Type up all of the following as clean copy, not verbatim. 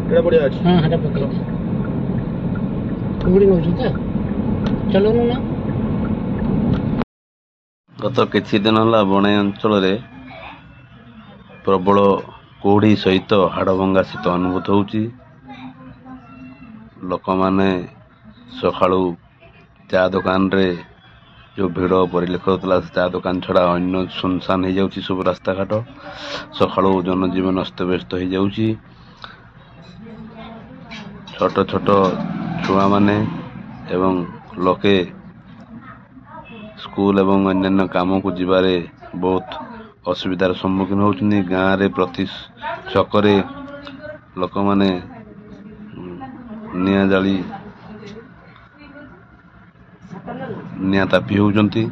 एड़ा बढ़िया अछि हां हटा पकड़ कुड़ी नौ जुता चलो ना गत किछि दिन होला बणाई अंचल प्रबल कुहुड़ी सहित हाड़भंगा शीत अनुभूत होउची। लोक माने सकाळू चा दुकान रे जो भिड़ परिलक्षित होता चा दुकान छड़ा अन्य सुनसान हो जाउची सब रास्ता घाट सकाळू जनजीवन अस्तव्यस्त हो जाउची। छोट छोट छुआ माने एवं लोके स्कूल एवं अन्यान्य काम को जीवारे बहुत असुविधार सम्मुखीन होउछनी। गाँव रे प्रति छकरे लोक माने निया जाली निया तापी होउछंती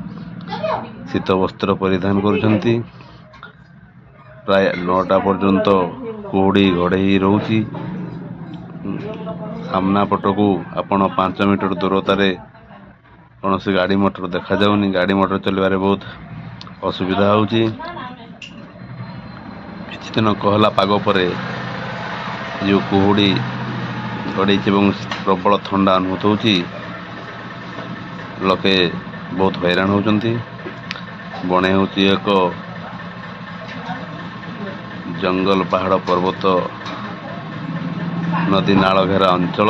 शीत वस्त्र परिधान करुछंती। प्राय 9टा पर्यंत कुहुड़ी घोड़े रोची। सामना पटकू आपण 5 मीटर दूरतारे कौन से गाड़ी मोटर देखा जाउनी। गाड़ी मोटर चलवारे बहुत असुविधा होउची। किछि दिन कहला पाग परे जो कुहुड़ी घोड़े एवं प्रबल ठंडा अनुभूत होउची। लोके बहुत हैरान होउचंती। बणे होउची एक जंगल पहाड़ पर्वत नदी नाल घेरा अंचल।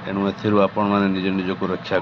एणु एथिरु आपण माने निज निज को रक्षा